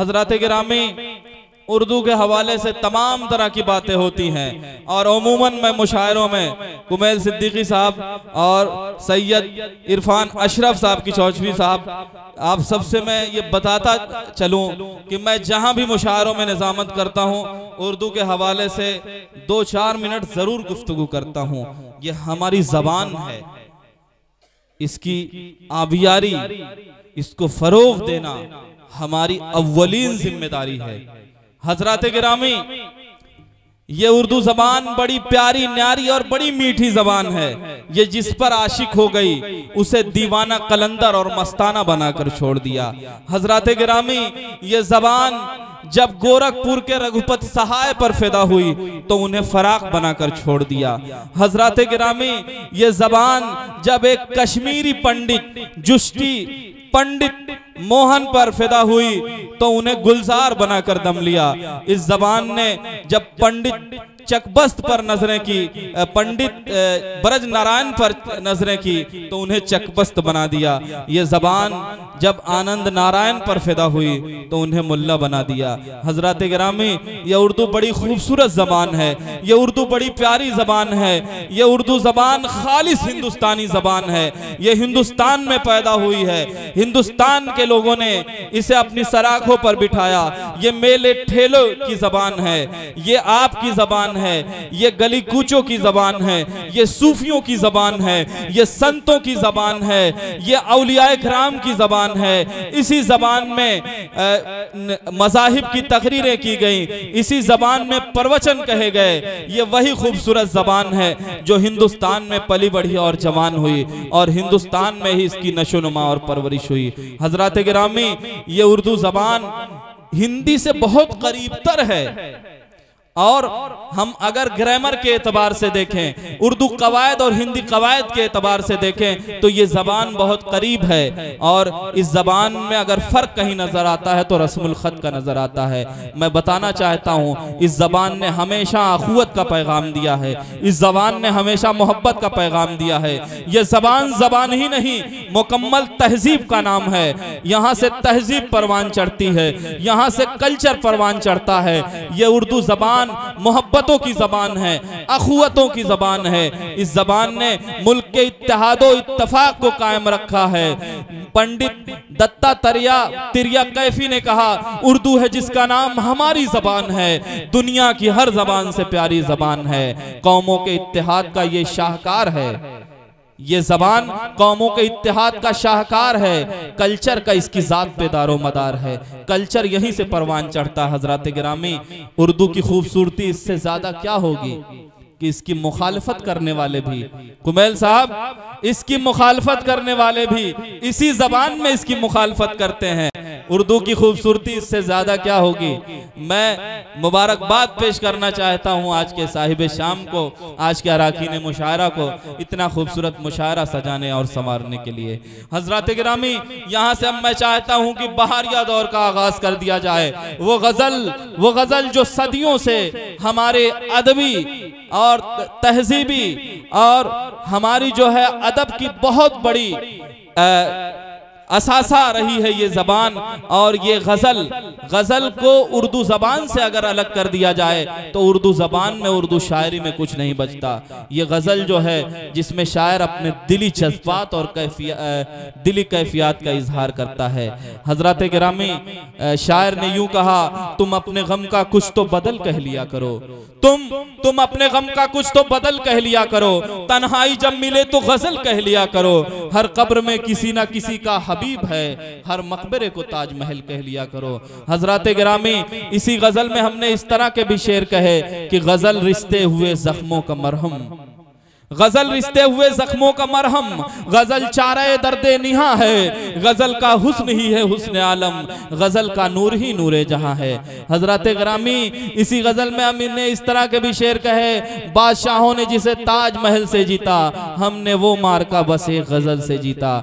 हजरात गिरामी, उर्दू के हवाले से तमाम तरह की बातें होती हैं और अमूमन मैं मुशायरों में कुमैल सिद्दीकी साहब और सैयद इरफान अशरफ साहब की चौचवी साहब, आप सबसे मैं ये बताता चलूं कि मैं जहां भी मुशायरों में निज़ामत करता हूं उर्दू के हवाले से 2-4 मिनट ज़रूर गुफ्तगू करता हूं। ये हमारी ज़बान है, इसकी आबियारी, इसको फ़रोग़ देना हमारी अव्वलीन जिम्मेदारी है। हजरात गिरामी, ये उर्दू जबान बड़ी प्यारी, न्यारी और बड़ी मीठी जबान है। ये जिस पर आशिक हो गई उसे दीवाना, कलंदर और मस्ताना बनाकर छोड़ दिया। हजरात गिरामी, ये जबान जब गोरखपुर के रघुपति सहाय पर फिदा हुई तो उन्हें फराक बनाकर छोड़ दिया। हजरात गिरामी, ये जबान जब एक कश्मीरी पंडित जुष्टी पंडित मोहन पर फिदा हुई तो उन्हें गुलजार बनाकर दम लिया। इस जबान ने जब पंडित चकबस्त पर नजरें की, पंडित ब्रज नारायण पर नजरें की तो उन्हें चकबस्त बना दिया। ये जबान जब आनंद नारायण पर फिदा हुई तो उन्हें मुल्ला बना दिया। हजरत गिरामी, ये उर्दू बड़ी खूबसूरत जबान है, ये उर्दू बड़ी प्यारी जबान है, ये उर्दू जबान खालिस हिंदुस्तानी जबान है। ये हिंदुस्तान में पैदा हुई है, हिंदुस्तान के लोगों ने इसे अपनी सराखों पर बिठाया। ये मेले ठेलों की जबान है, ये आपकी जबान है, ये गली कूचों की जबान है, ये सूफियों की जबान है, ये संतों की जबान है, ये औलियाए किराम की जबान है। इसी जबान में मज़ाहिब की तकरीरें की गई, इसी जबान में प्रवचन कहे गए। ये वही खूबसूरत जबान है जो हिंदुस्तान में पली बढ़ी और जवान हुई और हिंदुस्तान में ही इसकी नशोनुमा और परवरिश हुई। हजरात गिरामी, ये उर्दू जबान हिंदी से बहुत करीब तर है और हम अगर ग्रामर के एतबार से देखें, उर्दू कवायद और हिंदी कवायद के एतबार से देखें तो ये जबान बहुत करीब है। और इस जबान में अगर फ़र्क कहीं नज़र आता है तो रस्मुल ख़त का नज़र आता है। मैं बताना चाहता हूँ, इस जबान ने हमेशा अखुवत का पैगाम दिया है, इस जबान ने हमेशा मोहब्बत का पैगाम दिया है। ये जबान जबान ही नहीं, मुकम्मल तहजीब का नाम है। यहाँ से तहजीब परवान चढ़ती है, यहाँ से कल्चर परवान चढ़ता है। ये उर्दू जबान मोहब्बतों की जबान है, अखुवतों की जबान है। इस जबान ने मुल्क के इत्तेहादो इत्तफाक को कायम रखा है। पंडित दत्तात्रेय तिरिया कैफी ने कहा, उर्दू है जिसका नाम हमारी जबान है, दुनिया की हर जबान से प्यारी जबान है। कौमों के इत्तेहाद का ये शाहकार है, ये जबान कौमों के इत्तेहाद का शाहकार है। कल्चर का इसकी जात पे दारो मदार है, कल्चर यहीं से परवान चढ़ता। हजरात गिरामी, उर्दू की खूबसूरती इससे ज्यादा क्या होगी कि इसकी मुखालफत करने वाले भी, कुमैल साहब, इसकी मुखालफत करने वाले भी इसी जबान में इसकी मुखालफत करते हैं। उर्दू की खूबसूरती इससे ज्यादा क्या होगी। मैं मुबारकबाद पेश करना चाहता हूँ आज के साहिब शाम को, आज के अराकीन मुशायरा को, इतना खूबसूरत मुशायरा सजाने और संवारने के लिए। हजरात गिरामी, यहाँ से अब मैं चाहता हूँ कि बहारिया दौर का आगाज कर दिया जाए। वो गजल जो सदियों से हमारे अदबी और तहजीबी और हमारी जो है अदब की बहुत बड़ी असासा रही है ये जबान। और ये गजल को उर्दू जबान से अगर अलग कर दिया जाए तो उर्दू जबान में, उर्दू शायरी में कुछ नहीं बचता। ये गजल जो है जिसमें शायर अपने दिली जज्बात और दिली कैफियत का इजहार करता है। हजरत गिरामी, शायर ने यूं कहा, तुम अपने गम का कुछ तो बदल कह लिया करो, तुम अपने गम का कुछ तो बदल कह लिया करो, तन्हाई जब मिले तो गजल कह लिया करो। हर कब्र में किसी ना किसी का हबीब है, हर मकबरे को ताजमहल कह लिया करो। हजरत गिरामी, इसी गजल में हमने इस तरह के भी शेर कहे कि गजल रिश्ते हुए जख्मों का मरहम, गजल रिश्ते हुए जख्मों का मरहम, गजल चारे दर्दे निहा है, गजल का हुस्न ही है हुस्न आलम, गजल का नूर ही नूरे जहां है। हजरत गिरामी, इसी गजल में अमीर ने इस तरह के भी शेर कहे, बादशाहों ने जिसे ताजमहल से जीता, हमने वो मार्का बस एक गजल से जीता।